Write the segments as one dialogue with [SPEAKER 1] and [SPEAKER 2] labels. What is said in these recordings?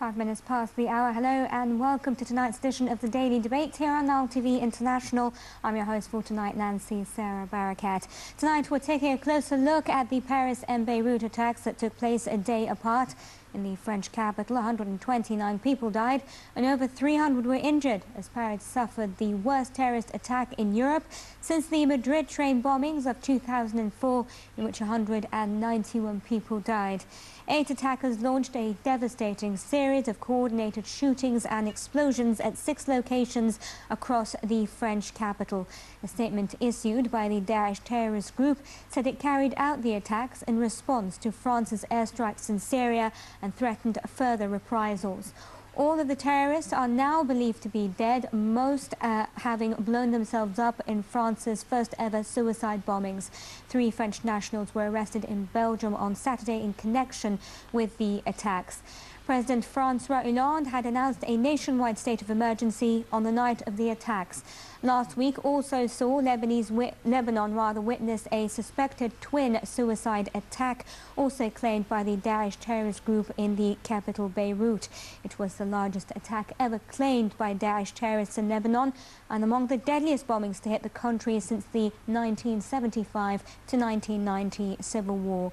[SPEAKER 1] 5 minutes past the hour. Hello and welcome to tonight's edition of the Daily Debate here on Nile TV International. I'm your host for tonight, Nancy Sarah Barakat. Tonight we're taking a closer look at the Paris and Beirut attacks that took place a day apart. In the French capital, 129 people died and over 300 were injured as Paris suffered the worst terrorist attack in Europe since the Madrid train bombings of 2004, in which 191 people died. 8 attackers launched a devastating series of coordinated shootings and explosions at 6 locations across the French capital. A statement issued by the Daesh terrorist group said it carried out the attacks in response to France's airstrikes in Syria and threatened further reprisals. All of the terrorists are now believed to be dead, most having blown themselves up in France's first ever suicide bombings. 3 French nationals were arrested in Belgium on Saturday in connection with the attacks. President François Hollande had announced a nationwide state of emergency on the night of the attacks. Last week also saw Lebanon witness a suspected twin suicide attack, also claimed by the Daesh terrorist group in the capital Beirut. It was the largest attack ever claimed by Daesh terrorists in Lebanon and among the deadliest bombings to hit the country since the 1975 to 1990 civil war.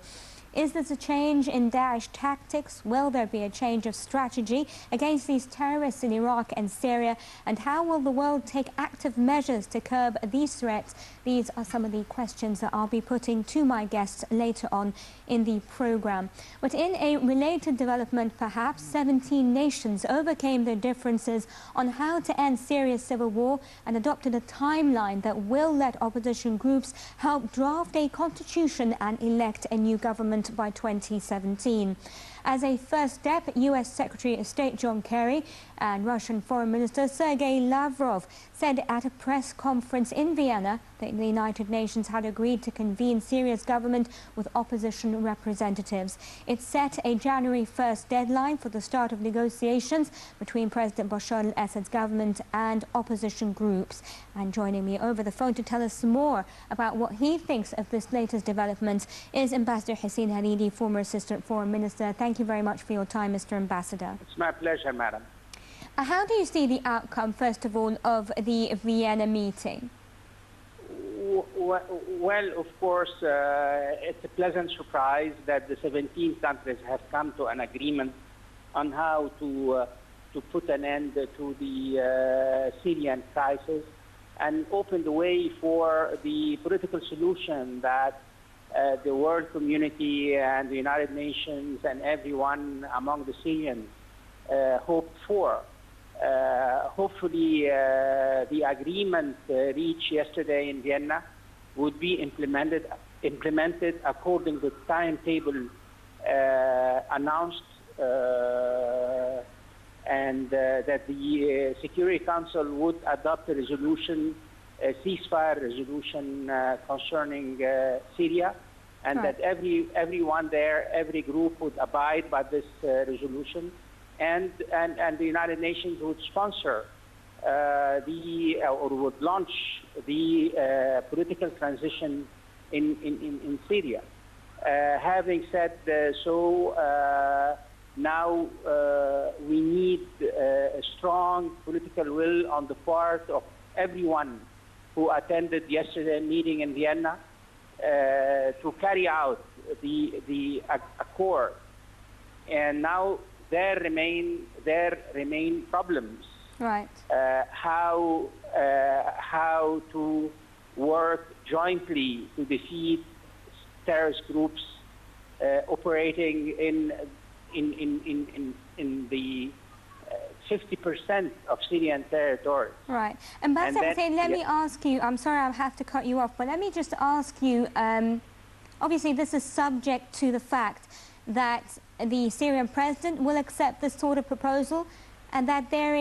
[SPEAKER 1] Is this a change in Daesh tactics? Will there be a change of strategy against these terrorists in Iraq and Syria? And how will the world take active measures to curb these threats? These are some of the questions that I'll be putting to my guests later on in the program. But in a related development, perhaps, 17 nations overcame their differences on how to end Syria's civil war and adopted a timeline that will let opposition groups help draft a constitution and elect a new government by 2017. As a first step, U.S. Secretary of State John Kerry and Russian Foreign Minister Sergei Lavrov said at a press conference in Vienna that the United Nations had agreed to convene Syria's government with opposition representatives. It set a January 1st deadline for the start of negotiations between President Bashar al-Assad's government and opposition groups. And joining me over the phone to tell us more about what he thinks of this latest development is Ambassador Hussein Hariri, former Assistant Foreign Minister. Thank you very much for your time, Mr. Ambassador.
[SPEAKER 2] It's my pleasure, madam.
[SPEAKER 1] How do you see the outcome, first of all, of the Vienna meeting?
[SPEAKER 2] Well, of course, it's a pleasant surprise that the 17 countries have come to an agreement on how to put an end to the Syrian crisis and open the way for the political solution that the world community and the United Nations and everyone among the Syrians hoped for. Hopefully, the agreement reached yesterday in Vienna would be implemented according to the timetable announced, and that the Security Council would adopt a resolution, a ceasefire resolution concerning Syria, and that everyone there, every group would abide by this resolution. And the United Nations would sponsor or would launch the political transition in Syria. Having said so, now we need a strong political will on the part of everyone who attended yesterday's meeting in Vienna to carry out the accord. And now there remain problems.
[SPEAKER 1] Right.
[SPEAKER 2] How to work jointly to defeat terrorist groups operating in the 50% of Syrian territory.
[SPEAKER 1] Right. Ambassador Hussein, let me ask you, I'm sorry I have to cut you off, but let me just ask you, obviously this is subject to the fact that the Syrian president will accept this sort of proposal and that there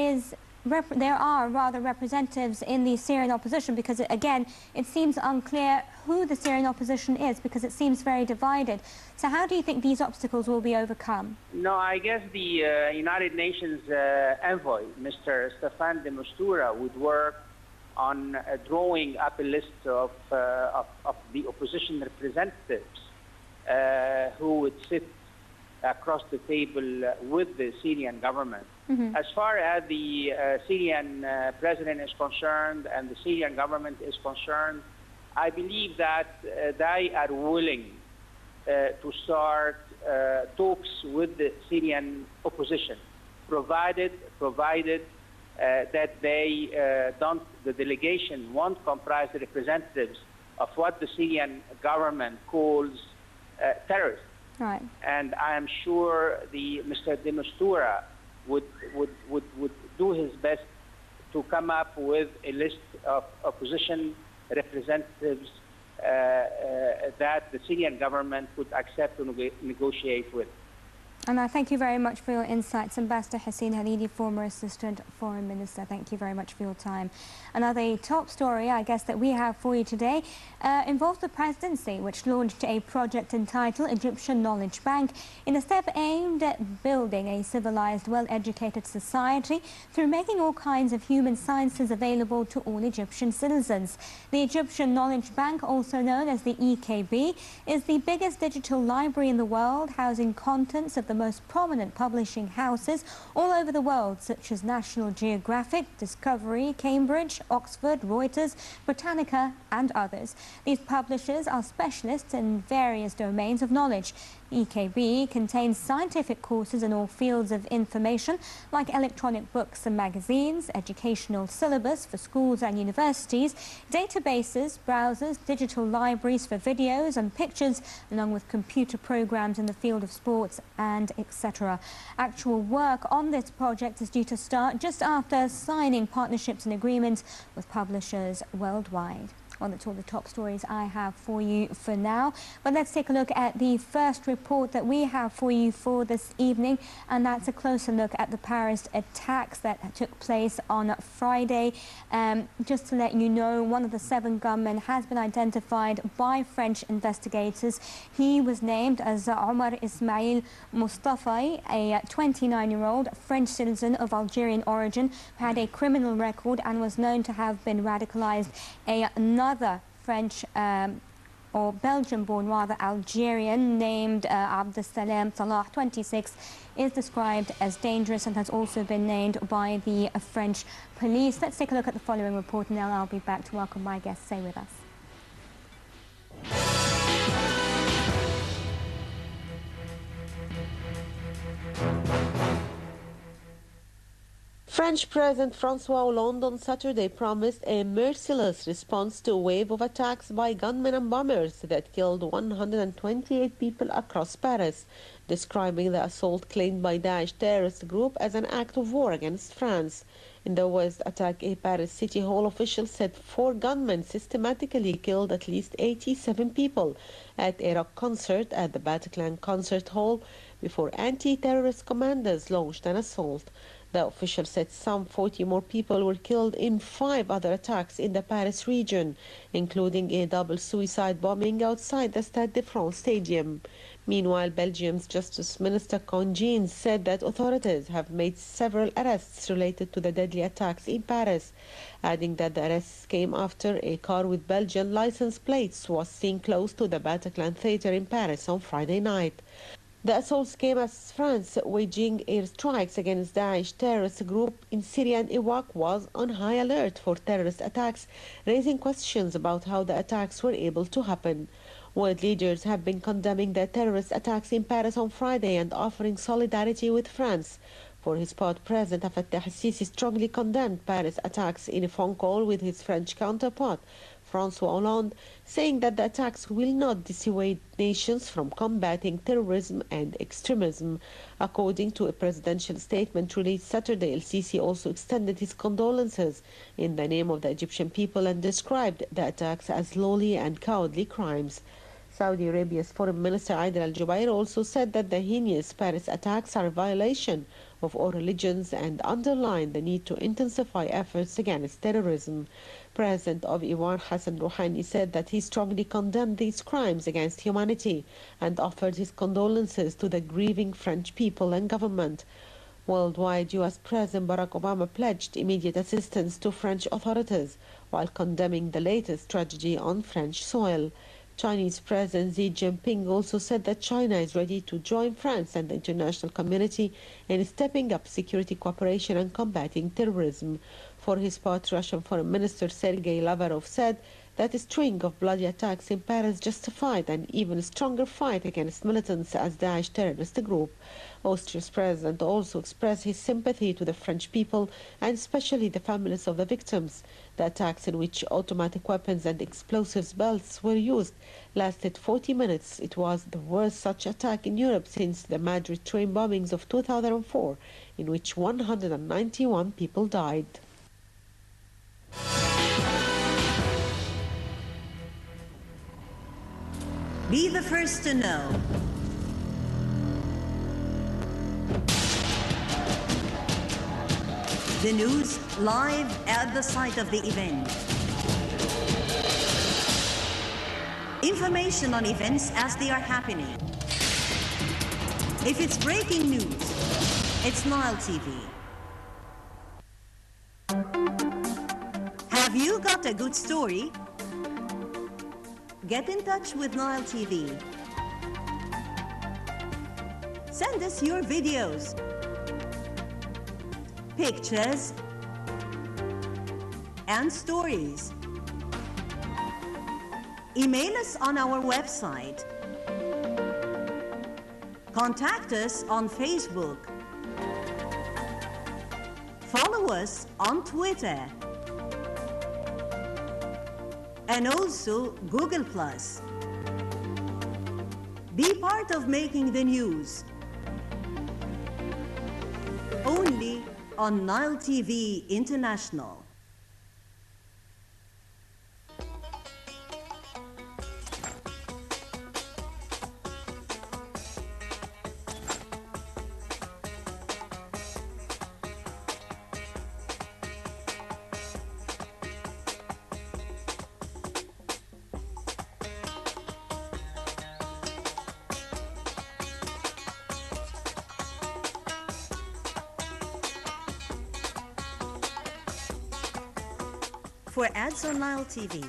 [SPEAKER 1] are representatives in the Syrian opposition, because again it seems unclear who the Syrian opposition is because it seems very divided. So how do you think these obstacles will be overcome?
[SPEAKER 2] No, I guess the United Nations envoy, Mr. Staffan de Mistura, would work on drawing up a list of the opposition representatives who would sit across the table with the Syrian government. As far as the Syrian president is concerned and the Syrian government is concerned, I believe that they are willing to start talks with the Syrian opposition, provided that they the delegation won't comprise the representatives of what the Syrian government calls terrorists.
[SPEAKER 1] Right.
[SPEAKER 2] And I am sure Mr. de Mistura would do his best to come up with a list of opposition representatives that the Syrian government would accept to negotiate with.
[SPEAKER 1] And I thank you very much for your insights, Ambassador Hussein Halidi, former Assistant Foreign Minister. Thank you very much for your time. Another top story, I guess, that we have for you today involves the presidency, which launched a project entitled Egyptian Knowledge Bank in a step aimed at building a civilized, well-educated society through making all kinds of human sciences available to all Egyptian citizens. The Egyptian Knowledge Bank, also known as the EKB, is the biggest digital library in the world, housing contents of the most prominent publishing houses all over the world, such as National Geographic, Discovery, Cambridge, Oxford, Reuters, Britannica and others. These publishers are specialists in various domains of knowledge. EKB contains scientific courses in all fields of information, like electronic books and magazines, educational syllabus for schools and universities, databases, browsers, digital libraries for videos and pictures, along with computer programs in the field of sports and etc. Actual work on this project is due to start just after signing partnerships and agreements with publishers worldwide. Well, that's all the top stories I have for you for now. But let's take a look at the first report that we have for you for this evening, and that's a closer look at the Paris attacks that took place on Friday. Just to let you know, one of the 7 gunmen has been identified by French investigators. He was named as Omar Ismail Mustafa, a 29-year-old French citizen of Algerian origin who had a criminal record and was known to have been radicalized. Another French or Belgian-born, rather, Algerian named Abdessalem Salah, 26, is described as dangerous and has also been named by the French police. Let's take a look at the following report, and then I'll be back to welcome my guests. Stay with us.
[SPEAKER 3] French President Francois Hollande on Saturday promised a merciless response to a wave of attacks by gunmen and bombers that killed 128 people across Paris, describing the assault claimed by Daesh terrorist group as an act of war against France. In the West attack, a Paris City Hall official said 4 gunmen systematically killed at least 87 people at a rock concert at the Bataclan Concert Hall before anti-terrorist commanders launched an assault. The official said some 40 more people were killed in 5 other attacks in the Paris region, including a double suicide bombing outside the Stade de France stadium. Meanwhile, Belgium's Justice Minister Congin said that authorities have made several arrests related to the deadly attacks in Paris, adding that the arrests came after a car with Belgian license plates was seen close to the Bataclan Theatre in Paris on Friday night. The assaults came as France, waging airstrikes against Daesh terrorist group in Syria and Iraq, was on high alert for terrorist attacks, raising questions about how the attacks were able to happen. World leaders have been condemning the terrorist attacks in Paris on Friday and offering solidarity with France. For his part, President Fattah al-Sisi strongly condemned Paris attacks in a phone call with his French counterpart, Francois Hollande, saying that the attacks will not dissuade nations from combating terrorism and extremism. According to a presidential statement released Saturday, El-Sisi also extended his condolences in the name of the Egyptian people and described the attacks as lowly and cowardly crimes. Saudi Arabia's Foreign Minister Aidel Al-Jubair also said that the heinous Paris attacks are a violation of all religions and underlined the need to intensify efforts against terrorism. President of Iran Hassan Rouhani said that he strongly condemned these crimes against humanity and offered his condolences to the grieving French people and government. Worldwide, U.S. President Barack Obama pledged immediate assistance to French authorities while condemning the latest tragedy on French soil. Chinese President Xi Jinping also said that China is ready to join France and the international community in stepping up security cooperation and combating terrorism. For his part, Russian Foreign Minister Sergei Lavrov said that a string of bloody attacks in Paris justified an even stronger fight against militants as Daesh terrorist group. Austria's president also expressed his sympathy to the French people and especially the families of the victims. The attacks, in which automatic weapons and explosives belts were used, lasted 40 minutes. It was the worst such attack in Europe since the Madrid train bombings of 2004, in which 191 people died.
[SPEAKER 4] Be the first to know. The news live at the site of the event. Information on events as they are happening. If it's breaking news, it's Nile TV. Have you got a good story? Get in touch with Nile TV. Send us your videos, pictures, and stories. Email us on our website. Contact us on Facebook. Follow us on Twitter. And also Google+. Be part of making the news. Only on Nile TV International. For ads on Nile TV,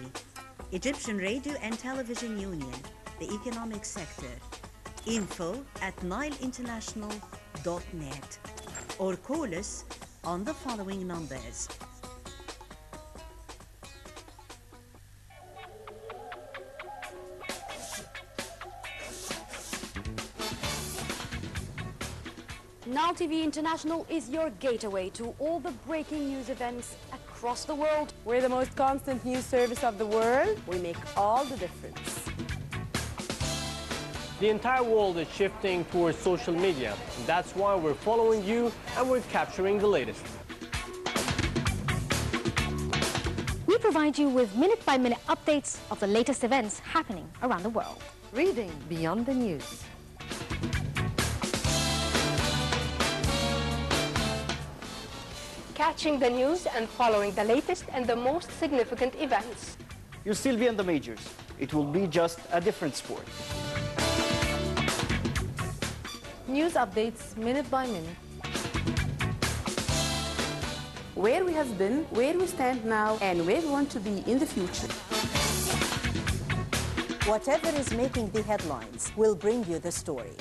[SPEAKER 4] Egyptian Radio and Television Union, the economic sector, info@nileinternational.net, or call us on the following numbers.
[SPEAKER 5] Nile TV International is your gateway to all the breaking news events across the world.
[SPEAKER 6] We're the most constant news service of the world. We make all the difference.
[SPEAKER 7] The entire world is shifting towards social media. That's why we're following you and we're capturing the latest.
[SPEAKER 5] We provide you with minute-by-minute updates of the latest events happening around the world.
[SPEAKER 6] Reading beyond the news.
[SPEAKER 8] Catching the news and following the latest and the most significant events.
[SPEAKER 9] You'll still be in the majors. It will be just a different sport.
[SPEAKER 6] News updates minute by minute. Where we have been, where we stand now, and where we want to be in the future.
[SPEAKER 4] Whatever is making the headlines will bring you the story.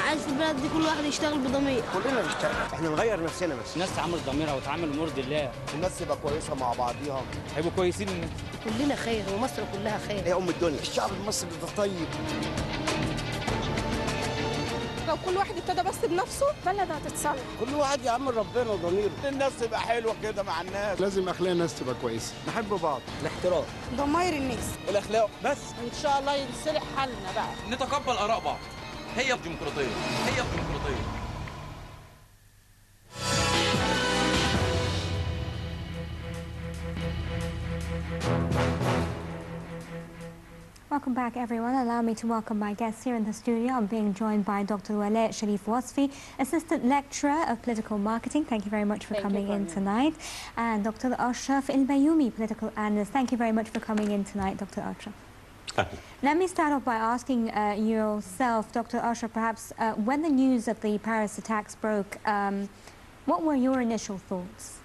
[SPEAKER 10] عايز في البلد دي كل واحد يشتغل بضمير.
[SPEAKER 11] كلنا نشتغل، احنا نغير نفسنا بس.
[SPEAKER 12] الناس تعامل ضميرها وتعامل مرضي الله.
[SPEAKER 11] الناس تبقى كويسه مع بعضيها.
[SPEAKER 12] هيبقوا كويسين الناس.
[SPEAKER 10] كلنا خير ومصر كلها خير.
[SPEAKER 11] هي ام الدنيا، الشعب المصري ده طيب.
[SPEAKER 6] لو كل واحد ابتدى بس بنفسه البلد هتتصلح.
[SPEAKER 11] كل واحد يعمل ربنا وضميره. الناس تبقى حلوه كده مع الناس.
[SPEAKER 13] لازم اخلاق الناس تبقى كويسه.
[SPEAKER 11] نحب بعض.
[SPEAKER 12] الاحترام.
[SPEAKER 6] ضماير الناس.
[SPEAKER 12] الاخلاق بس.
[SPEAKER 6] ان شاء الله ينصلح حالنا بقى.
[SPEAKER 12] نتقبل اراء بعض. هي الديمقراطيه. هي الديمقراطيه.
[SPEAKER 1] welcome back, everyone. Allow me to welcome my guests here in the studio. I'm being joined by Dr. Waleh Sharif Wasfi, Assistant Lecturer of Political Marketing. Thank you very much for coming in tonight. And Dr. Ashraf Al-Bayoumi, Political Analyst. Thank you very much for coming in tonight, Dr. Ashraf. Let me start off by asking yourself, Dr. Ashraf, perhaps when the news of the Paris attacks broke, what were your initial thoughts?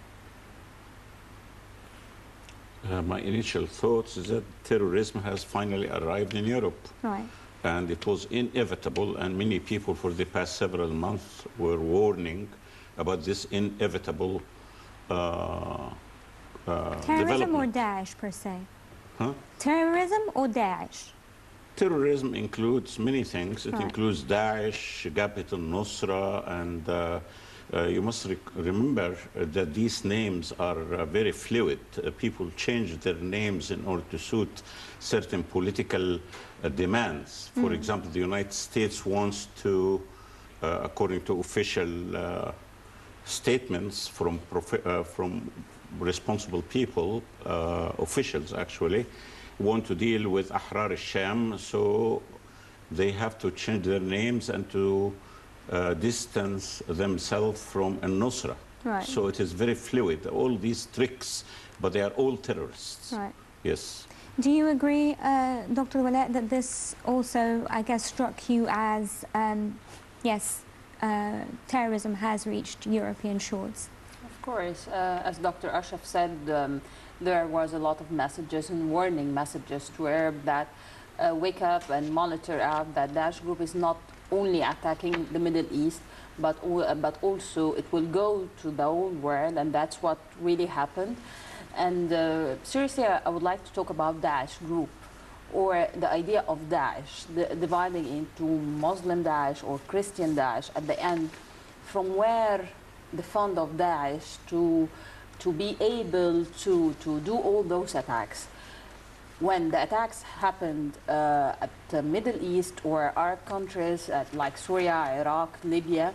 [SPEAKER 13] My initial thoughts is that terrorism has finally arrived in Europe.
[SPEAKER 1] Right.
[SPEAKER 13] And it was inevitable, and many people for the past several months were warning about this inevitable
[SPEAKER 1] terrorism or Daesh per se?
[SPEAKER 13] Huh?
[SPEAKER 1] Terrorism or Daesh?
[SPEAKER 13] Terrorism includes many things. It includes Daesh, Jabhat al-Nusra, and you must remember that these names are very fluid. People change their names in order to suit certain political demands. For example, the United States wants to, according to official statements from responsible people, officials actually, want to deal with Ahrar al-Sham, so they have to change their names and to distance themselves from al-Nusra.
[SPEAKER 1] Right.
[SPEAKER 13] So it is very fluid, all these tricks, but they are all terrorists.
[SPEAKER 1] Right.
[SPEAKER 13] Yes.
[SPEAKER 1] Do you agree, Dr. Waleh, that this also, I guess, struck you as, yes, terrorism has reached European shores?
[SPEAKER 14] Of course. As Dr. Ashraf said, there was a lot of messages and warning messages to Arab that wake up and monitor out that Daesh group is not only attacking the Middle East, but also it will go to the whole world, and that's what really happened. And seriously, I would like to talk about Daesh group, or the idea of Daesh, dividing into Muslim Daesh or Christian Daesh at the end, from where the fund of Daesh to be able to do all those attacks. When the attacks happened at the Middle East or Arab countries like Syria, Iraq, Libya,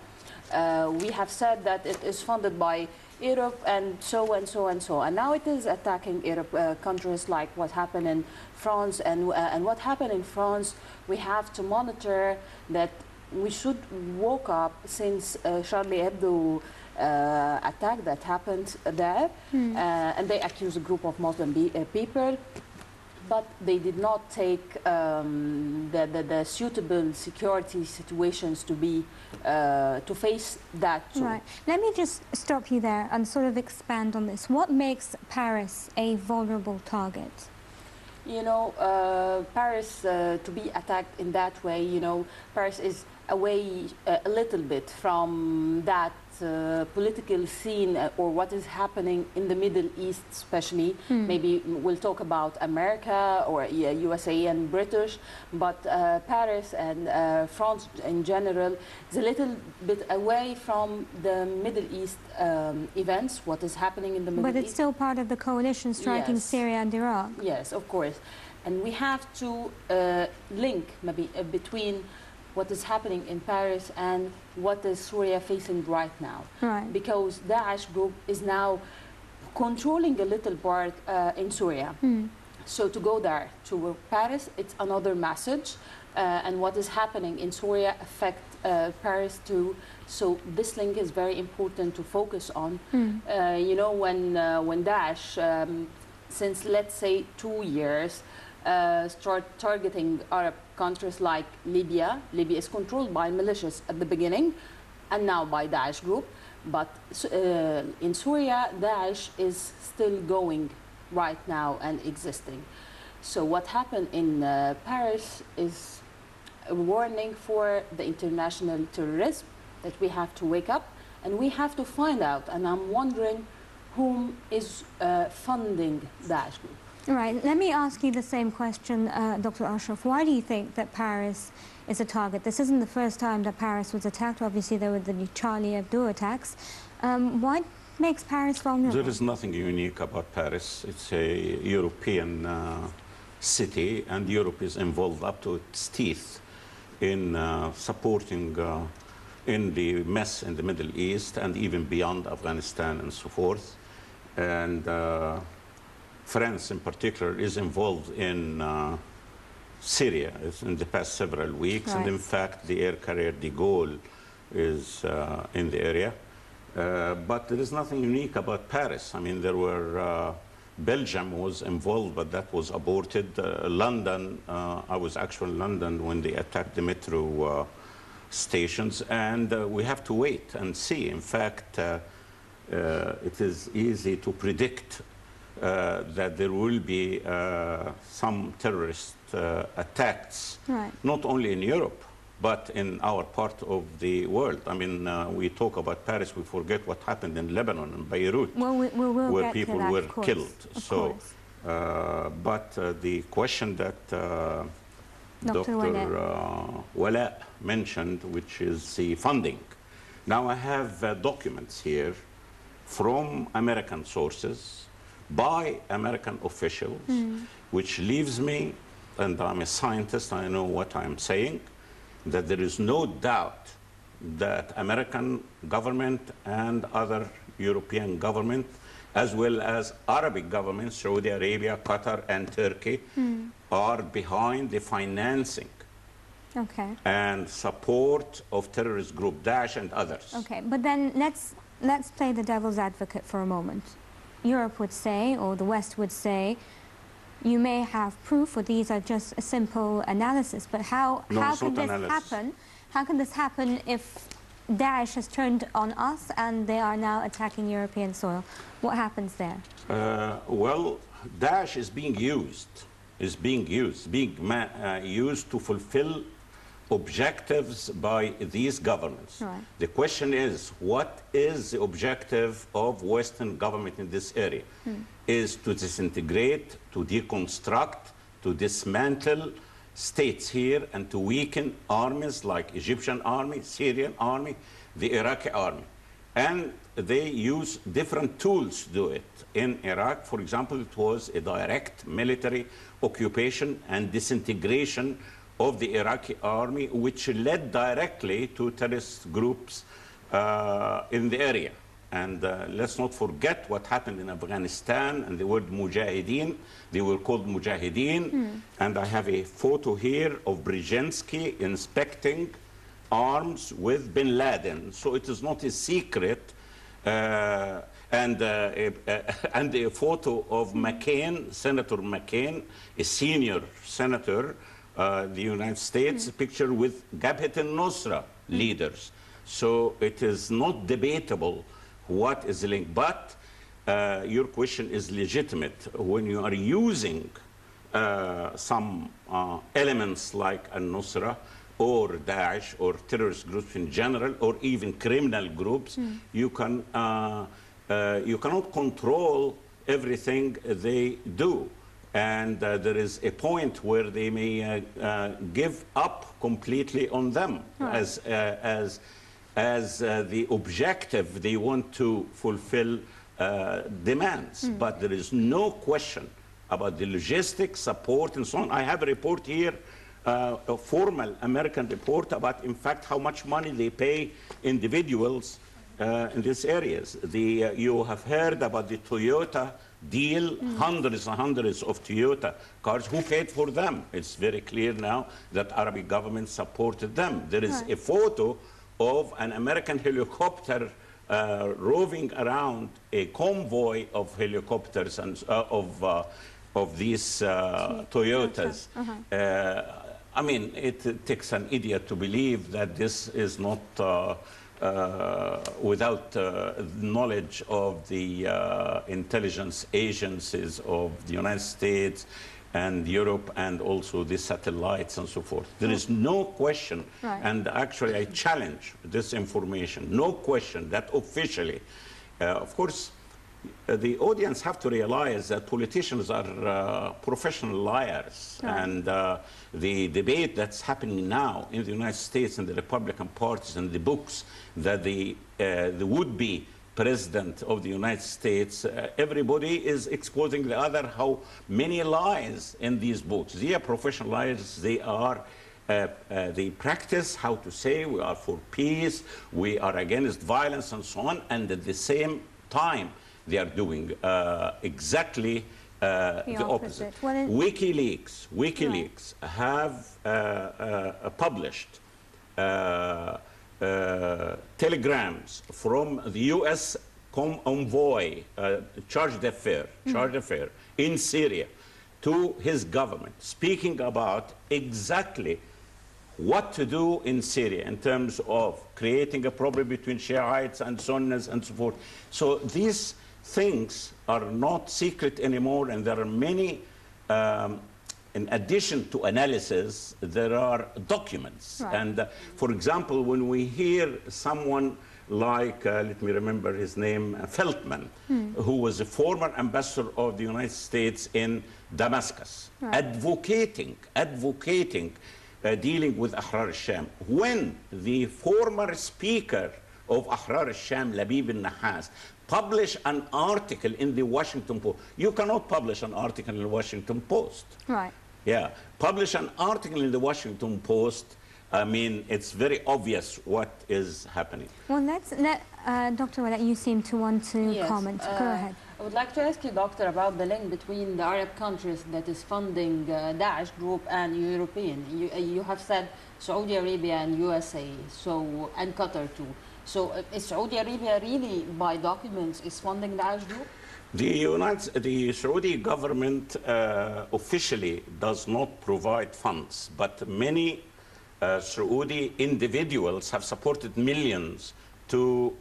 [SPEAKER 14] we have said that it is funded by Europe and so and so and so. And now it is attacking Europe, countries like what happened in France. And what happened in France, we have to monitor that. We should woke up since Charlie Hebdo attack that happened there, and they accused a group of Muslim people, but they did not take the suitable security situations to be to face that too.
[SPEAKER 1] Right. Let me just stop you there and sort of expand on this. What makes Paris a vulnerable target?
[SPEAKER 14] You know, Paris to be attacked in that way, you know, Paris is away a little bit from that political scene or what is happening in the Middle East especially. Maybe we'll talk about America or USA and British, but Paris and France in general is a little bit away from the Middle East events, what is happening in the Middle East.
[SPEAKER 1] But it's still part of the coalition striking Syria and Iraq.
[SPEAKER 14] Yes, of course. And we have to link maybe between what is happening in Paris and what is Syria facing right now.
[SPEAKER 1] Right.
[SPEAKER 14] Because Daesh group is now controlling a little part in Syria. So to go there, to Paris, it's another message. And what is happening in Syria affect Paris too. So this link is very important to focus on. You know, when Daesh, since let's say 2 years, start targeting Arab countries like Libya. Libya is controlled by militias at the beginning and now by Daesh group. But in Syria, Daesh is still going right now and existing. So what happened in Paris is a warning for the international terrorism that we have to wake up and we have to find out. And I'm wondering whom is funding Daesh group.
[SPEAKER 1] Right. Let me ask you the same question, Dr. Ashraf. Why do you think that Paris is a target? This isn't the first time that Paris was attacked. Obviously, there were the Charlie Hebdo attacks. What makes Paris vulnerable?
[SPEAKER 13] There is nothing unique about Paris. It's a European city, and Europe is involved up to its teeth in supporting in the mess in the Middle East and even beyond Afghanistan and so forth. And France in particular is involved in Syria in the past several weeks. And in fact, the air carrier de Gaulle is in the area. But there is nothing unique about Paris. I mean, there were, Belgium was involved, but that was aborted. London, I was actually in London when they attacked the metro stations, and we have to wait and see. In fact, it is easy to predict that there will be some terrorist attacks, not only in Europe, but in our part of the world. I mean, we talk about Paris, we forget what happened in Lebanon and Beirut, where people were killed. So, but the question that Dr. Wala mentioned, which is the funding. Now I have documents here from American sources by American officials, which leaves me, and I'm a scientist, I know what I'm saying, that there is no doubt that American government and other European government, as well as Arabic governments, Saudi Arabia, Qatar, and Turkey, are behind the financing and support of terrorist group Daesh and others.
[SPEAKER 1] Okay, but then let's play the devil's advocate for a moment. Europe would say, or the West would say, you may have proof, or these are just a simple analysis, but how can this happen? How can this happen if Daesh has turned on us and they are now attacking European soil? What happens there?
[SPEAKER 13] Well, Daesh is being used, used to fulfill objectives by these governments. The question is, what is the objective of Western government in this area? Is to disintegrate, to deconstruct, to dismantle states here and to weaken armies like Egyptian army, Syrian army, the Iraqi army. And they use different tools to do it. In Iraq, for example, it was a direct military occupation and disintegration of the Iraqi army, which led directly to terrorist groups in the area. And let's not forget what happened in Afghanistan and the word Mujahideen. They were called Mujahideen. And I have a photo here of Brzezinski inspecting arms with bin Laden. So it is not a secret. And a photo of McCain, Senator McCain, a senior senator, the United States, a picture with Jabhat al-Nusra leaders. So it is not debatable what is the link, but your question is legitimate. When you are using some elements like al-Nusra or Daesh or terrorist groups in general, or even criminal groups, you cannot control everything they do. And there is a point where they may give up completely on them as the objective they want to fulfill demands. But there is no question about the logistics, support, and so on. I have a report here, a formal American report about, in fact, how much money they pay individuals in these areas. You have heard about the Toyota deal, hundreds and hundreds of Toyota cars. Who paid for them? It's very clear now that Arabic government supported them. There is a photo of an American helicopter roving around a convoy of helicopters and of these Toyotas. I mean, it takes an idiot to believe that this is not without knowledge of the intelligence agencies of the United States and Europe, and also the satellites and so forth. There is no question, and actually I challenge this information, no question that officially, of course, the audience have to realize that politicians are professional liars, and the debate that's happening now in the United States and the Republican parties and the books that the would-be President of the United States, everybody is exposing the other how many lies in these books. They are professional liars. They are they practice how to say we are for peace, we are against violence and so on, and at the same time they are doing exactly the opposite. WikiLeaks have published telegrams from the U.S. envoy, charge d'affaires in Syria to his government, speaking about exactly what to do in Syria in terms of creating a problem between Shiites and Sunnis and so forth. So these things are not secret anymore, and there are many, in addition to analysis, there are documents. Right. And for example, when we hear someone like, let me remember his name, Feldman, who was a former ambassador of the United States in Damascus, right, advocating dealing with Ahrar al-Sham. When the former speaker of Ahrar al-Sham, Labib al-Nahas, published an article in the Washington Post. You cannot publish an article in the Washington Post. Right. Yeah. Publish an article in the Washington Post. I mean, it's very obvious what is happening. Well,
[SPEAKER 1] Dr. Wallet, you seem to want to comment. Go ahead.
[SPEAKER 14] I would like to ask you, Doctor, about the link between the Arab countries that is funding Daesh group and European. You have said Saudi Arabia and USA, so, and Qatar too. So is Saudi Arabia really, by documents, is funding the Daesh group?
[SPEAKER 13] The Saudi government officially does not provide funds, but many Saudi individuals have supported millions to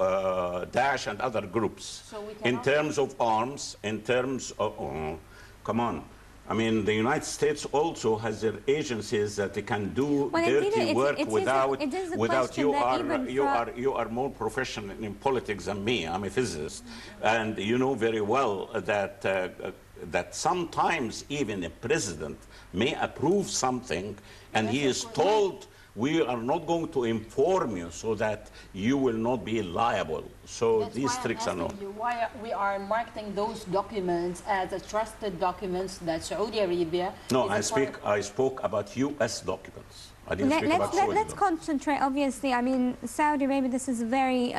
[SPEAKER 13] Daesh and other groups, so in terms of arms, in terms of, come on. I mean, the United States also has their agencies that they can do dirty work without you are more professional in politics than me. I'm a physicist, and you know very well that that sometimes even a president may approve something, and he is told, we are not going to inform you so that you will not be liable. So that's these tricks are not.
[SPEAKER 14] Why we are marketing those documents as a trusted documents that Saudi Arabia.
[SPEAKER 13] No, I spoke about U.S. documents. I didn't speak about Saudi.
[SPEAKER 1] Let's concentrate. Obviously, I mean, Saudi Arabia. This is very.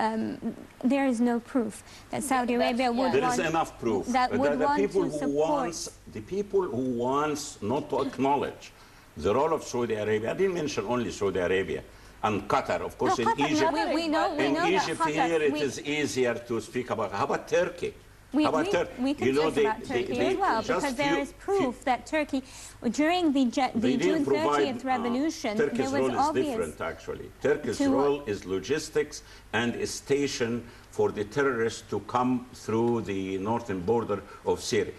[SPEAKER 1] There is no proof that Saudi Arabia would.
[SPEAKER 13] There is enough proof
[SPEAKER 1] that would want to support.
[SPEAKER 13] The people who wants not to acknowledge the role of Saudi Arabia. I didn't mention only Saudi Arabia and Qatar, of course.
[SPEAKER 1] No,
[SPEAKER 13] in Egypt,
[SPEAKER 1] we know
[SPEAKER 13] Egypt here it is easier to speak about. How about Turkey?
[SPEAKER 1] We can talk about Turkey as well, because there is proof that Turkey, during the June 30th revolution,
[SPEAKER 13] Turkey's
[SPEAKER 1] there was
[SPEAKER 13] role is different, actually. Turkey's role is logistics and a station for the terrorists to come through the northern border of Syria.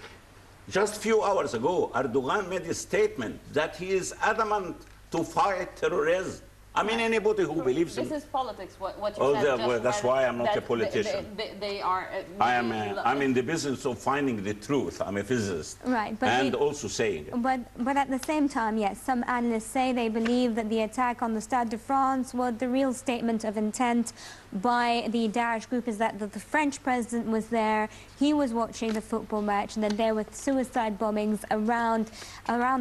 [SPEAKER 13] Just a few hours ago, Erdogan made a statement that he is adamant to fight terrorism. I mean, anybody who believes in...
[SPEAKER 14] This is politics, what you said.
[SPEAKER 13] Well, that's why I'm not a politician.
[SPEAKER 14] They are...
[SPEAKER 13] I'm in the business of finding the truth. I'm a physicist.
[SPEAKER 1] Right,
[SPEAKER 13] and also saying it.
[SPEAKER 1] But at the same time, yes, some analysts say they believe that the attack on the Stade de France was the real statement of intent by the Daesh group, is that the French president was there, he was watching the football match, and then there were suicide bombings around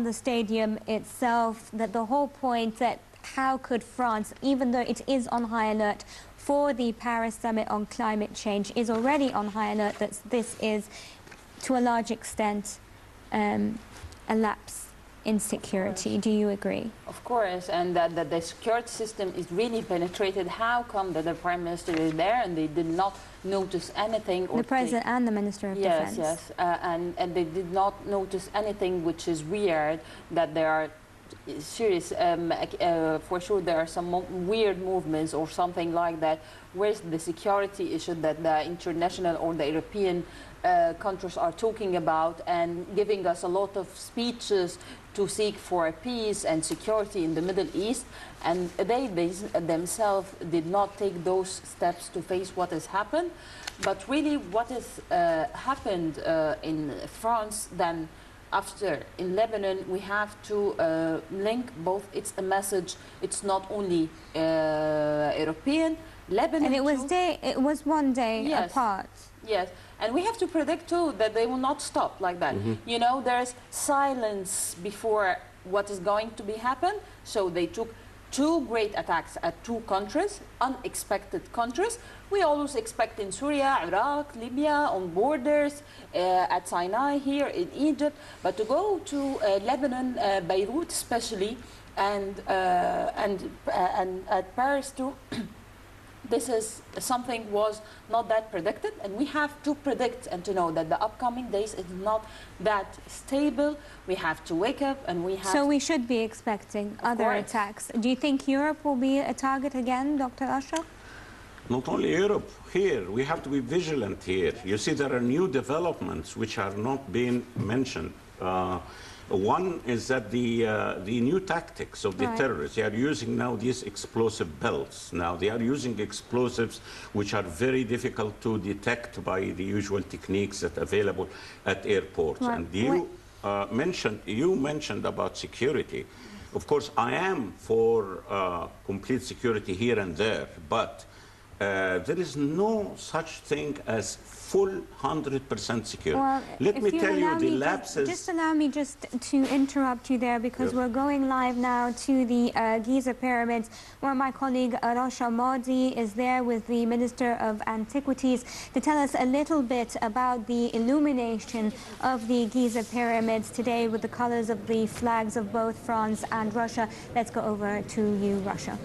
[SPEAKER 1] the stadium itself, that the whole point that how could France, even though it is on high alert for the Paris summit on climate change, is already on high alert that this is, to a large extent, a lapse in security. Do you agree?
[SPEAKER 14] Of course, and that the security system is really penetrated. How come that the Prime Minister is there and they did not notice anything? Or
[SPEAKER 1] the President and the Minister of Defense.
[SPEAKER 14] Yes, and they did not notice anything, which is weird, that there are serious, for sure there are some weird movements or something like that. Where's the security issue that the international or the European countries are talking about and giving us a lot of speeches to seek for peace and security in the Middle East, and they themselves did not take those steps to face what has happened. But really what has happened in France then, after in Lebanon, we have to link both. It's a message. It's not only European. Lebanon.
[SPEAKER 1] And it was one day apart.
[SPEAKER 14] Yes, and we have to predict too that they will not stop like that. You know, there's silence before what is going to be happen. So they took two great attacks at two countries, unexpected countries. We always expect in Syria, Iraq, Libya, on borders, at Sinai, here in Egypt. But to go to Lebanon, Beirut especially, and at Paris too, this is something was not that predicted, and we have to predict and to know that the upcoming days is not that stable. We have to wake up and we have.
[SPEAKER 1] So we should be expecting other attacks. Do you think Europe will be a target again, Dr. Ashraf?
[SPEAKER 13] Not only Europe, here, we have to be vigilant here. You see, there are new developments which are not being mentioned. One is that the new tactics of the terrorists, they are using now these explosive belts. Now they are using explosives which are very difficult to detect by the usual techniques that are available at airports. And you mentioned about security. Of course, I am for complete security here and there, but there is no such thing as full 100% security.
[SPEAKER 1] Well,
[SPEAKER 13] let me tell you the lapses.
[SPEAKER 1] Just allow me just to interrupt you there, because we're going live now to the Giza pyramids, where my colleague Rasha Madi is there with the Minister of Antiquities to tell us a little bit about the illumination of the Giza pyramids today with the colors of the flags of both France and Russia. Let's go over to you, Rasha.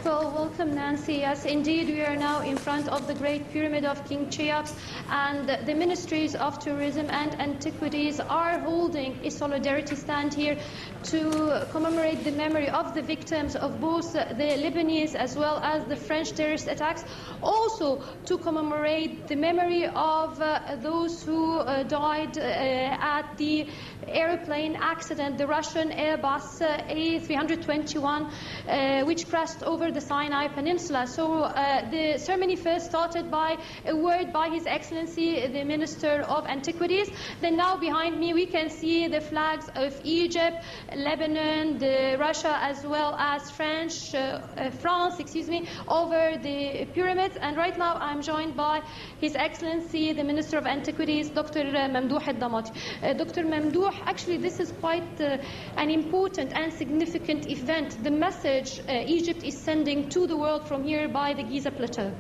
[SPEAKER 15] Well, welcome, Nancy. Yes, indeed, we are now in front of the Great Pyramid of King Cheops, and the Ministries of Tourism and Antiquities are holding a solidarity stand here to commemorate the memory of the victims of both the Lebanese as well as the French terrorist attacks, also to commemorate the memory of those who died at the airplane accident, the Russian Airbus A321, which crashed over the Sinai Peninsula. So the ceremony first started by a word by His Excellency, the Minister of Antiquities. Then now behind me we can see the flags of Egypt, Lebanon, Russia, as well as France, over the pyramids. And right now I'm joined by His Excellency, the Minister of Antiquities, Dr. Mamdouh al-Damati. Dr. Mamdouh, actually this is quite an important and significant event. The message Egypt is sending to the world from here by the Giza Plateau.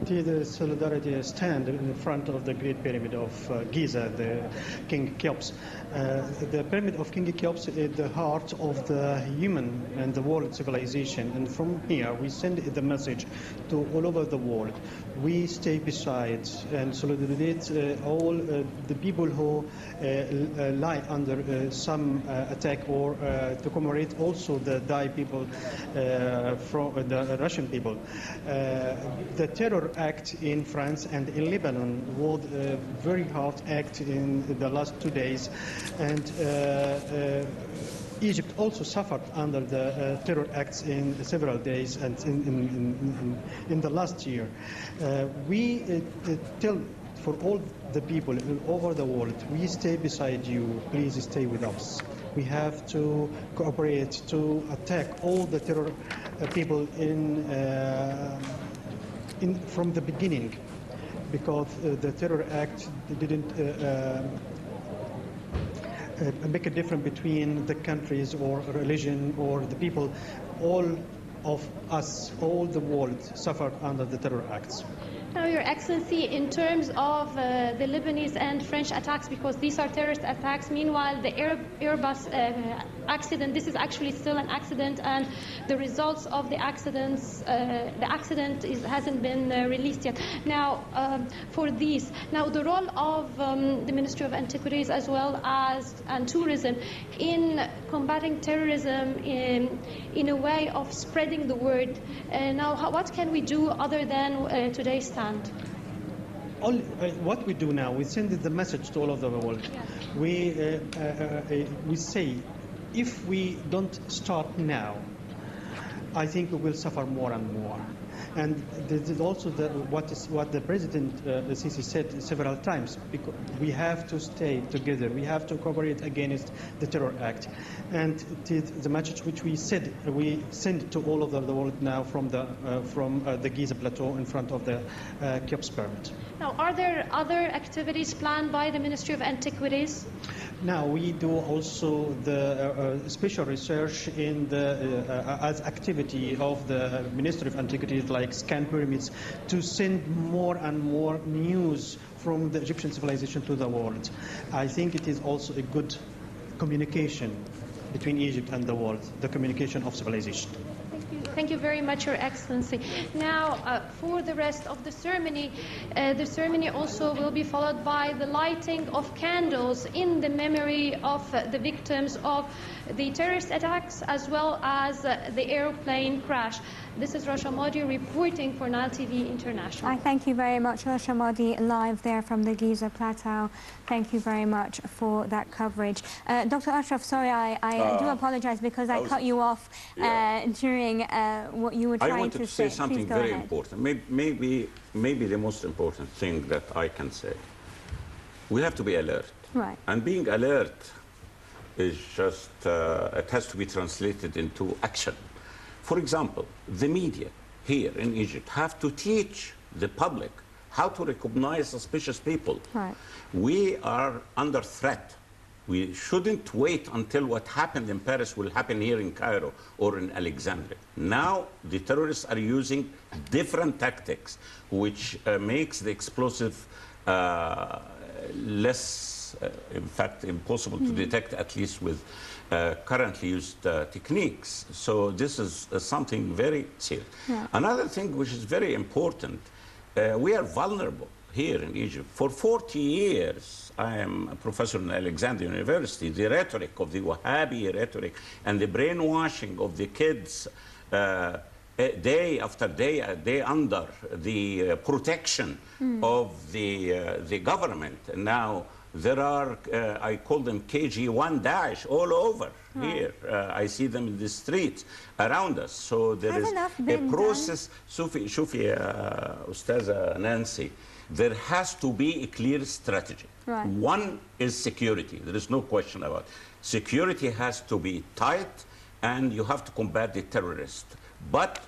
[SPEAKER 16] The solidarity stand in front of the Great Pyramid of Giza, the King Cheops. The Pyramid of King Cheops is the heart of the human and the world civilization. And from here, we send the message to all over the world. We stay beside and solidarity all the people who lie under some attack, or to commemorate also the died people from the Russian people. The terror act in France and in Lebanon was a very hard act in the last 2 days, and Egypt also suffered under the terror acts in several days and in the last year. We tell for all the people all over the world, we stay beside you, please stay with us. We have to cooperate to attack all the terror people from the beginning, because the terror act didn't make a difference between the countries or religion or the people. All of us, all the world suffered under the terror acts.
[SPEAKER 15] Now, Your Excellency, in terms of the Lebanese and French attacks, because these are terrorist attacks, meanwhile, the Airbus accident, this is actually still an accident, and the results of the accidents, the accident hasn't been released yet. Now, for these, now the role of the Ministry of Antiquities as well as tourism in combating terrorism in a way of spreading the word. Now, what can we do other than today's stand?
[SPEAKER 16] What we do now, we send the message to all over the world. We say, if we don't start now, I think we will suffer more and more. And this is also what the President Sisi said several times, because we have to stay together, we have to cooperate against the terror act. And the message which we send to all over the world now from the Giza Plateau in front of the Cheops Pyramid.
[SPEAKER 15] Now, are there other activities planned by the Ministry of Antiquities?
[SPEAKER 16] Now we do also the special research in the as activity of the Ministry of Antiquities, like scan pyramids, to send more and more news from the Egyptian civilization to the world. I think it is also a good communication between Egypt and the world, the communication of civilization.
[SPEAKER 15] Thank you very much, Your Excellency. Now, for the rest of the ceremony also will be followed by the lighting of candles in the memory of the victims of the terrorist attacks as well as the airplane crash. This is Rasha Modi reporting for Nile TV International.
[SPEAKER 1] I thank you very much, Rasha Modi, live there from the Giza Plateau. Thank you very much for that coverage. Dr. Ashraf, sorry, I do apologize because I cut you off during what you were trying to say.
[SPEAKER 13] I wanted to say something very
[SPEAKER 1] ahead.
[SPEAKER 13] important. Maybe the most important thing that I can say. We have to be alert.
[SPEAKER 1] Right.
[SPEAKER 13] And being alert is just, it has to be translated into action. For example, the media here in Egypt have to teach the public how to recognize suspicious people.
[SPEAKER 1] Right.
[SPEAKER 13] We are under threat. We shouldn't wait until what happened in Paris will happen here in Cairo or in Alexandria. Now the terrorists are using different tactics, which makes the explosive less, in fact, impossible to detect, at least with currently used techniques. So this is something very serious.
[SPEAKER 1] Yeah.
[SPEAKER 13] Another thing which is very important, we are vulnerable here in Egypt. For 40 years, I am a professor in Alexandria University. The rhetoric of the Wahhabi rhetoric and the brainwashing of the kids day after day under the protection of the government. And now there are, I call them KG1 Daesh all over here. I see them in the streets around us. So there is a process. Shufi, Ustaza Nancy, there has to be a clear strategy.
[SPEAKER 1] Right.
[SPEAKER 13] One is security. There is no question about it. Security has to be tight, and you have to combat the terrorists, but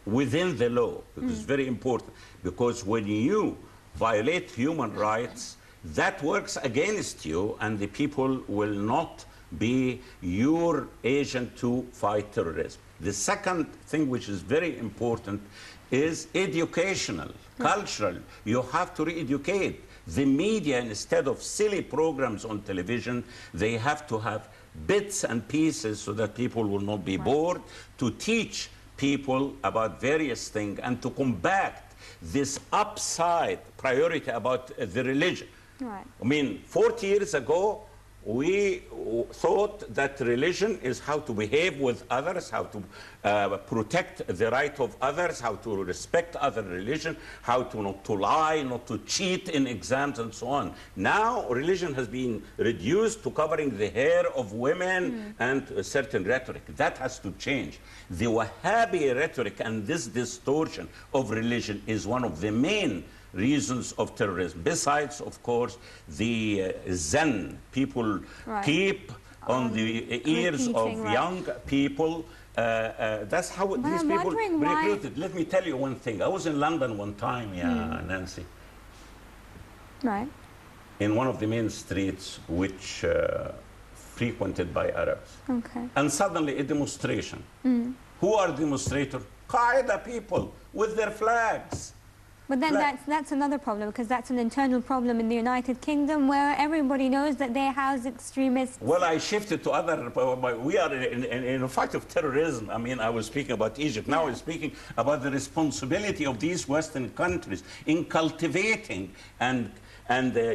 [SPEAKER 13] within the law, because it's very important. Because when you violate human rights, that works against you, and the people will not be your agent to fight terrorism. The second thing which is very important is educational, cultural. You have to re-educate. The media, instead of silly programs on television, they have to have bits and pieces so that people will not be bored, to teach people about various things and to combat this upside priority about the religion.
[SPEAKER 1] Right.
[SPEAKER 13] I mean, 40 years ago, we thought that religion is how to behave with others, how to protect the right of others, how to respect other religion, how to not to lie, not to cheat in exams and so on. Now religion has been reduced to covering the hair of women and a certain rhetoric. That has to change. The Wahhabi rhetoric and this distortion of religion is one of the main reasons of terrorism. Besides, of course, the Zen people keep on the ears of young people. That's how these people recruited. Let me tell you one thing. I was in London one time, Nancy.
[SPEAKER 1] Right.
[SPEAKER 13] In one of the main streets which frequented by Arabs.
[SPEAKER 1] Okay.
[SPEAKER 13] And suddenly a demonstration. Who are demonstrators? Qaeda people with their flags.
[SPEAKER 1] But then that's another problem, because that's an internal problem in the United Kingdom where everybody knows that they house extremists.
[SPEAKER 13] Well, I shifted to other, we are in a fight of terrorism. I mean, I was speaking about Egypt. Now I'm speaking about the responsibility of these Western countries in cultivating and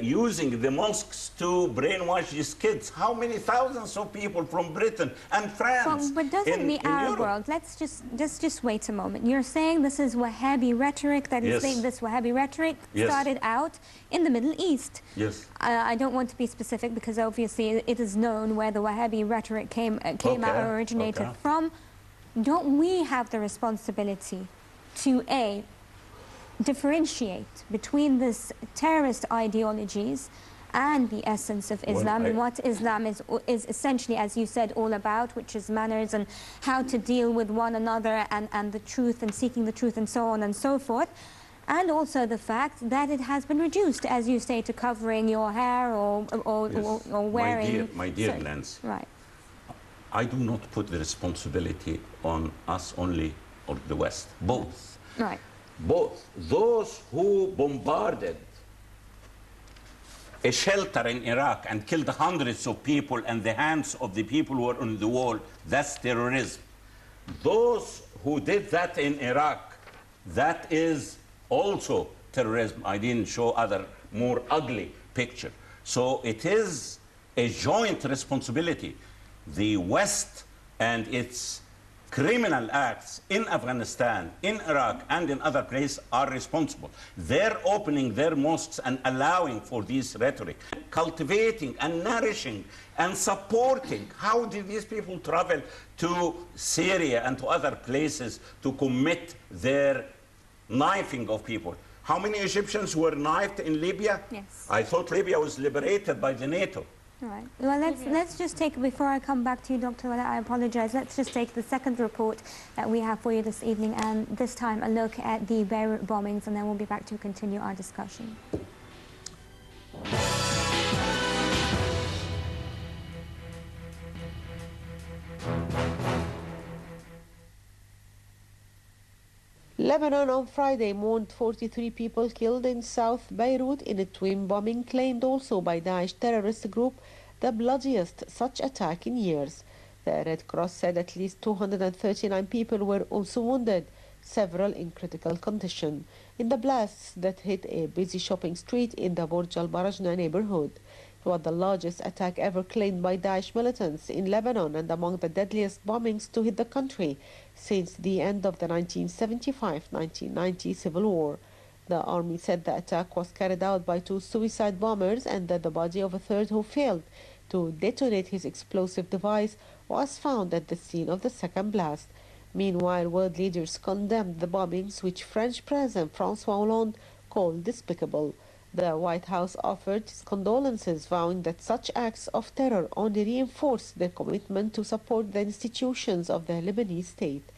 [SPEAKER 13] using the mosques to brainwash these kids. How many thousands of people from Britain and France?
[SPEAKER 1] But doesn't the Arab world, let's just wait a moment. You're saying this is Wahhabi rhetoric, that is saying this Wahhabi rhetoric started out in the Middle East.
[SPEAKER 13] Yes.
[SPEAKER 1] I don't want to be specific because obviously it is known where the Wahhabi rhetoric came out or originated from. Don't we have the responsibility to differentiate between this terrorist ideologies and the essence of Islam, and what Islam is essentially, as you said, all about, which is manners and how to deal with one another and the truth and seeking the truth and so on and so forth. and also the fact that it has been reduced, as you say, to covering your hair or wearing...
[SPEAKER 13] My dear Nance,
[SPEAKER 1] right.
[SPEAKER 13] I do not put the responsibility on us only or the West, both.
[SPEAKER 1] Right.
[SPEAKER 13] Both. Those who bombarded a shelter in Iraq and killed hundreds of people and the hands of the people who were on the wall, that's terrorism. Those who did that in Iraq, that is also terrorism. I didn't show other more ugly picture. So it is a joint responsibility. The West and its criminal acts in Afghanistan, in Iraq, and in other places are responsible. They're opening their mosques and allowing for this rhetoric, cultivating and nourishing and supporting. How did these people travel to Syria and to other places to commit their knifing of people? How many Egyptians were knifed in Libya?
[SPEAKER 1] Yes.
[SPEAKER 13] I thought Libya was liberated by the NATO.
[SPEAKER 1] All right. Well, let's just take, before I come back to you, Dr. Wala, I apologize. Let's just take the second report that we have for you this evening, and this time a look at the Beirut bombings, and then we'll be back to continue our discussion.
[SPEAKER 3] Lebanon on Friday mourned 43 people killed in South Beirut in a twin bombing claimed also by Daesh terrorist group, the bloodiest such attack in years. The Red Cross said at least 239 people were also wounded, several in critical condition, in the blasts that hit a busy shopping street in the Burj al-Barajna neighborhood. It was the largest attack ever claimed by Daesh militants in Lebanon and among the deadliest bombings to hit the country since the end of the 1975-1990 civil war. The army said the attack was carried out by 2 suicide bombers and that the body of a third who failed to detonate his explosive device was found at the scene of the second blast. Meanwhile, world leaders condemned the bombings, which French President François Hollande called despicable. The White House offered its condolences, vowing that such acts of terror only reinforce their commitment to support the institutions of the Lebanese state.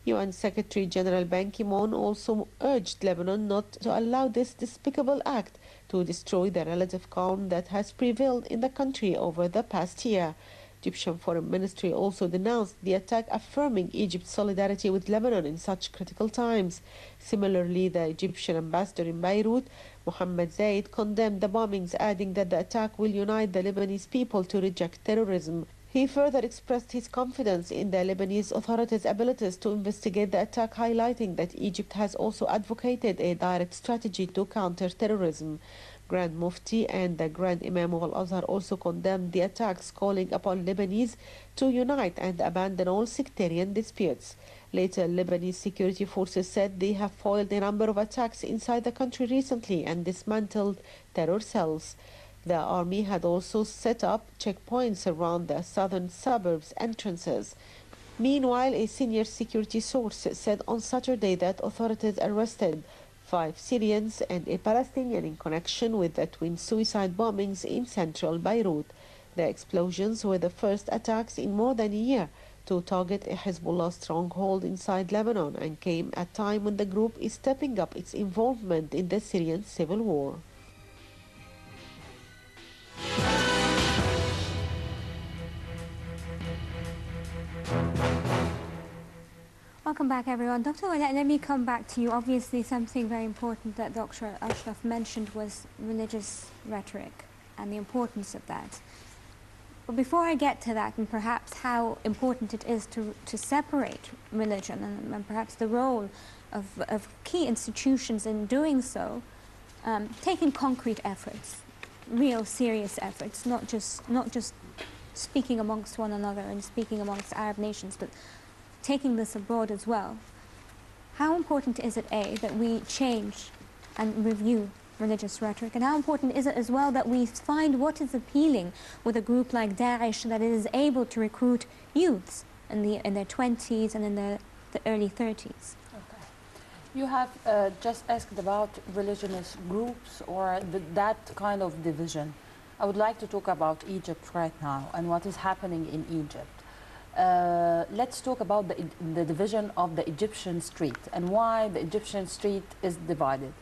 [SPEAKER 3] UN Secretary General Ban Ki-moon also urged Lebanon not to allow this despicable act to destroy the relative calm that has prevailed in the country over the past year. Egyptian Foreign Ministry also denounced the attack, affirming Egypt's solidarity with Lebanon in such critical times. Similarly, the Egyptian ambassador in Beirut, Mohammed Zaid, condemned the bombings, adding that the attack will unite the Lebanese people to reject terrorism. He further expressed his confidence in the Lebanese authorities' abilities to investigate the attack, highlighting that Egypt has also advocated a direct strategy to counter terrorism. Grand Mufti and the Grand Imam of Al-Azhar also condemned the attacks, calling upon Lebanese to unite and abandon all sectarian disputes. Later, Lebanese security forces said they have foiled a number of attacks inside the country recently and dismantled terror cells. The army had also set up checkpoints around the southern suburbs entrances. Meanwhile, a senior security source said on Saturday that authorities arrested 5 Syrians and a Palestinian in connection with the twin suicide bombings in central Beirut. The explosions were the first attacks in more than a year to target a Hezbollah stronghold inside Lebanon and came at a time when the group is stepping up its involvement in the Syrian civil war.
[SPEAKER 1] Welcome back, everyone. Dr. Wala, let me come back to you. Obviously, something very important that Dr. Ashraf mentioned was religious rhetoric and the importance of that. But before I get to that, and perhaps how important it is to separate religion and perhaps the role of key institutions in doing so, taking concrete efforts, real serious efforts, not just speaking amongst one another and speaking amongst Arab nations, but taking this abroad as well. How important is it, A, that we change and review religious rhetoric, and how important is it as well that we find what is appealing with a group like Daesh that is able to recruit youths in their 20s and in the early 30s?
[SPEAKER 14] Okay. You have just asked about religious groups or that kind of division. I would like to talk about Egypt right now and what is happening in Egypt. let's talk about the division of the Egyptian street and why the Egyptian street is divided.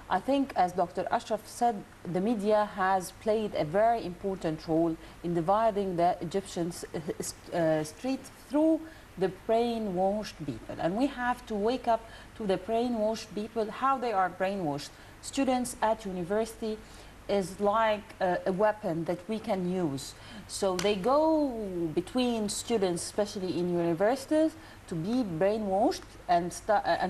[SPEAKER 14] I think, as Dr. Ashraf said, the media has played a very important role in dividing the Egyptian street through the brainwashed people. And we have to wake up to the brainwashed people, how they are brainwashed. Students at university is like a weapon that we can use. So they go between students, especially in universities, to be brainwashed and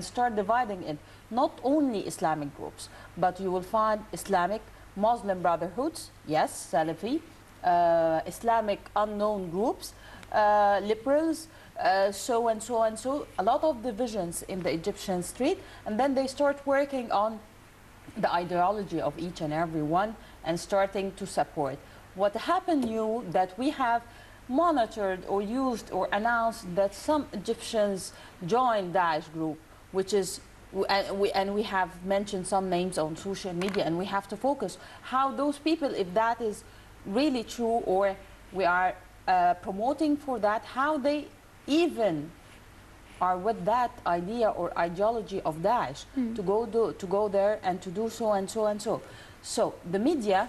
[SPEAKER 14] start dividing it. Not only Islamic groups, but you will find Islamic Muslim brotherhoods, yes, Salafi, Islamic unknown groups, liberals, so and so and so. A lot of divisions in the Egyptian street, and then they start working on the ideology of each and every one and starting to support. What happened new that we have monitored or used or announced that some Egyptians joined Daesh group, which is, and we have mentioned some names on social media, and we have to focus how those people, if that is really true or we are promoting for that, how they even are with that idea or ideology of Daesh to go there and to do so and so and so. So the media,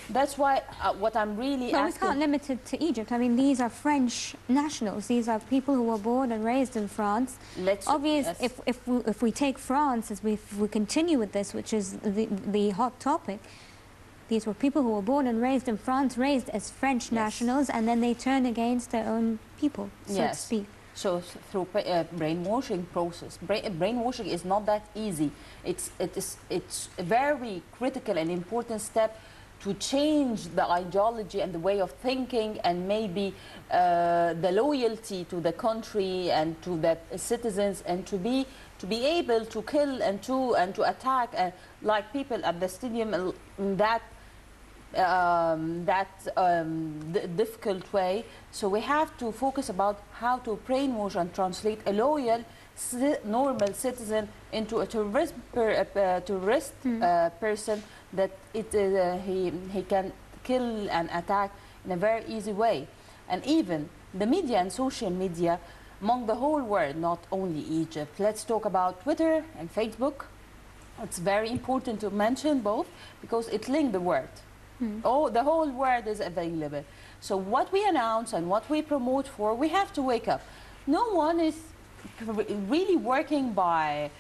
[SPEAKER 14] that's why what I'm really
[SPEAKER 1] But
[SPEAKER 14] asking...
[SPEAKER 1] we can't limit it to Egypt. I mean, these are French nationals. These are people who were born and raised in France. Obviously, yes. if we take France, if we continue with this, which is the hot topic, these were people who were born and raised in France, raised as French nationals, and then they turn against their own people, so to speak.
[SPEAKER 14] So through brainwashing process. Brainwashing is not that easy. It's a very critical and important step to change the ideology and the way of thinking, and maybe the loyalty to the country and to the citizens, and to be able to kill and to attack like people at the stadium in that difficult way. So we have to focus about how to brainwash and translate a loyal, normal citizen into a terrorist person that he can kill and attack in a very easy way. And even the media and social media among the whole world, not only Egypt. Let's talk about Twitter and Facebook. It's very important to mention both because it links the world. Oh, the whole world is available. So what we announce and what we promote for, we have to wake up. No one is really working by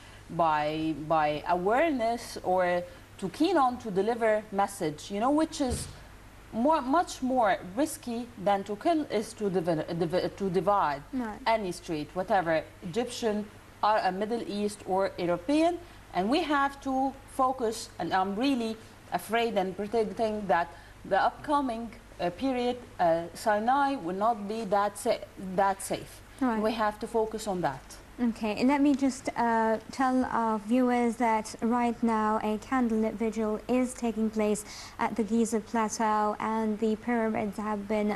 [SPEAKER 14] awareness or too keen on to deliver message, you know, which is much more risky than to kill is to divide any street, whatever, Egyptian or a Middle East or European. And we have to focus, and I'm really afraid and predicting that the upcoming period, Sinai will not be that safe.
[SPEAKER 1] Right.
[SPEAKER 14] We have to focus on that.
[SPEAKER 1] Okay, and let me just tell our viewers that right now a candlelit vigil is taking place at the Giza Plateau, and the pyramids have been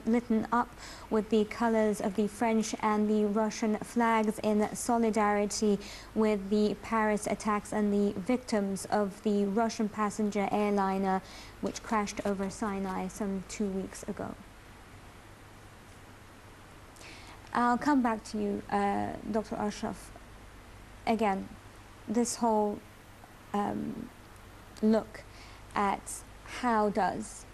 [SPEAKER 1] lit up with the colors of the French and the Russian flags in solidarity with the Paris attacks and the victims of the Russian passenger airliner which crashed over Sinai some 2 weeks ago. I'll come back to you, Dr. Ashraf. Again, this whole look at how does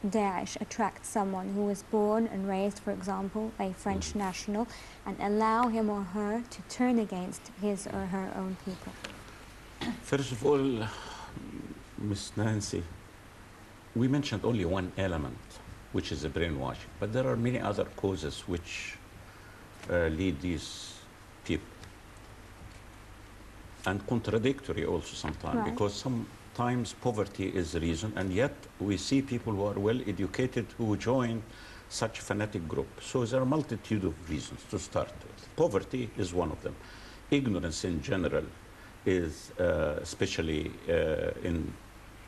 [SPEAKER 1] Daesh attract someone who was born and raised, for example, a French national, and allow him or her to turn against his or her own people?
[SPEAKER 13] First of all, Ms. Nancy, we mentioned only one element, which is the brainwashing, but there are many other causes which lead these people, and contradictory also sometimes, because sometimes poverty is the reason, and yet we see people who are well educated who join such fanatic group. So there are a multitude of reasons to start with. Poverty is one of them. Ignorance in general is especially in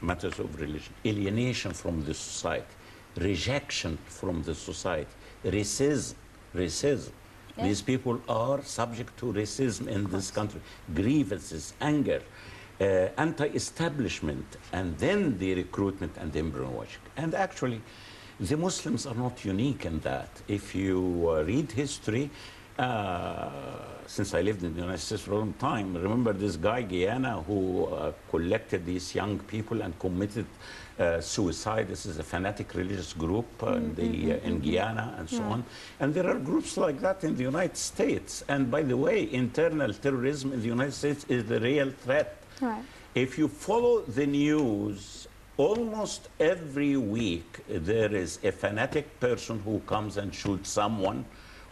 [SPEAKER 13] matters of religion. Alienation from the society, rejection from the society, racism. Yes. These people are subject to racism in this country, grievances, anger, anti-establishment, and then the recruitment and the brainwashing. And actually, the Muslims are not unique in that. If you read history, since I lived in the United States for a long time, remember this guy, Guyana, who collected these young people and committed suicide. This is a fanatic religious group in Guyana and so on. And there are groups like that in the United States. And by the way, internal terrorism in the United States is the real threat.
[SPEAKER 1] Right.
[SPEAKER 13] If you follow the news, almost every week there is a fanatic person who comes and shoots someone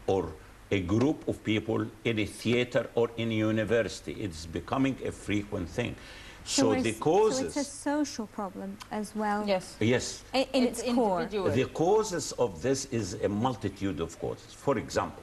[SPEAKER 13] or a group of people in a theater or in a university. It's becoming a frequent thing. So the causes...
[SPEAKER 1] So it's a social problem as well.
[SPEAKER 14] Yes.
[SPEAKER 13] Yes.
[SPEAKER 1] In its core.
[SPEAKER 13] The causes of this is a multitude of causes. For example,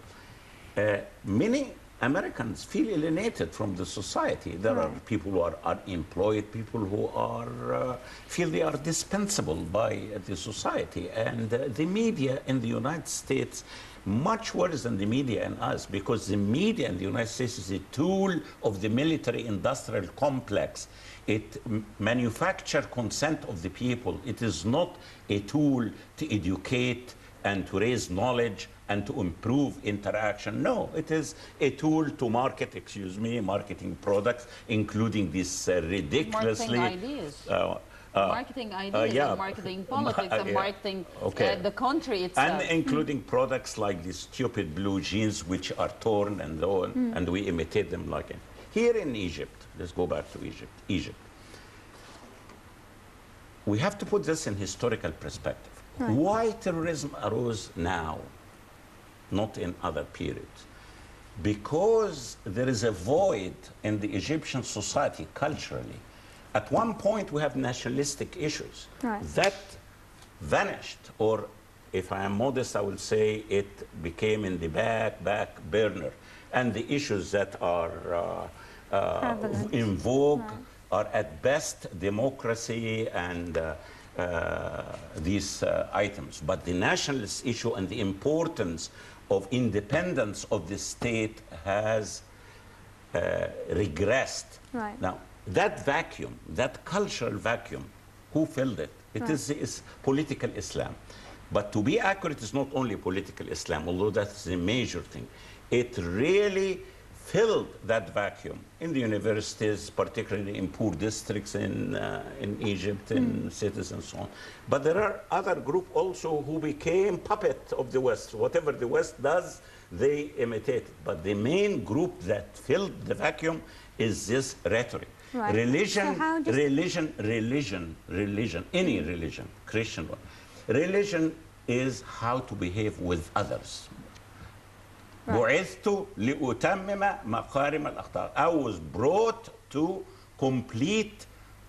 [SPEAKER 13] many Americans feel alienated from the society. There are people who are unemployed, people who are feel they are dispensable by the society. And the media in the United States, much worse than the media in us, because the media in the United States is a tool of the military-industrial complex. It manufactures consent of the people. It is not a tool to educate and to raise knowledge and to improve interaction. No, it is a tool to market, marketing products, including these ridiculously...
[SPEAKER 14] Marketing ideas. Marketing ideas and marketing politics and marketing the country itself.
[SPEAKER 13] And including products like these stupid blue jeans which are torn and so on, and we imitate them like it. Here in Egypt, let's go back to Egypt. We have to put this in historical perspective. Right. Why terrorism arose now, not in other periods? Because there is a void in the Egyptian society culturally. At one point, we have nationalistic issues that vanished, or if I am modest, I will say it became in the back burner. And the issues that are in vogue are at best democracy and these items. But the nationalist issue and the importance of independence of the state has regressed.
[SPEAKER 1] Right.
[SPEAKER 13] Now, that vacuum, that cultural vacuum, who filled it? It is political Islam. But to be accurate, it's not only political Islam, although that's the major thing. It really filled that vacuum in the universities, particularly in poor districts in Egypt, in cities and so on. But there are other groups also who became puppet of the West. Whatever the West does, they imitate it. But the main group that filled the vacuum is this rhetoric.
[SPEAKER 1] Right.
[SPEAKER 13] Religion,
[SPEAKER 1] So
[SPEAKER 13] religion, any religion, Christian one. Religion is how to behave with others. بعثت لأتمم مكارم الأخلاق. I was brought to complete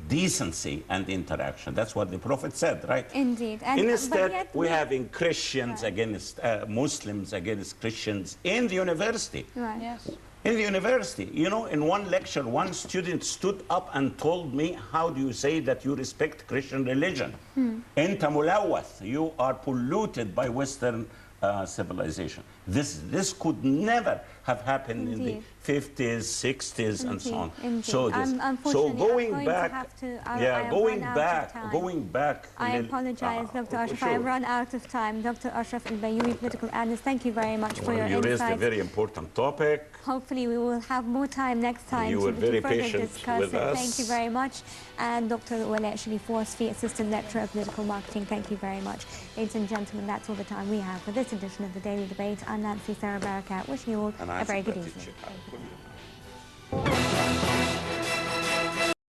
[SPEAKER 13] decency and interaction. That's what the Prophet said, right?
[SPEAKER 1] Indeed.
[SPEAKER 13] Instead, we're having Christians against Muslims against Christians in the university.
[SPEAKER 1] Right. Yes.
[SPEAKER 13] In the university, you know, in one lecture, one student stood up and told me, how do you say that you respect Christian religion? أنت ملوث. You are polluted by Western civilization. This could never have happened in the 50s, 60s, and so on. So going back.
[SPEAKER 1] I apologize, Dr. Ashraf. I have run out of time. Dr. Ashraf al-Bayoumi, political analyst, thank you very much for your insights.
[SPEAKER 13] You raised a very important topic.
[SPEAKER 1] Hopefully, we will have more time next time
[SPEAKER 13] to further discuss it.
[SPEAKER 1] Thank you very much. And Dr. Wale Sharif-Wasfi, Assistant Lecturer of Political Marketing, thank you very much. Ladies and gentlemen, that's all the time we have for this edition of the Daily Debate. I'm Nancy Sarah Barakat, wishing you all a very good evening.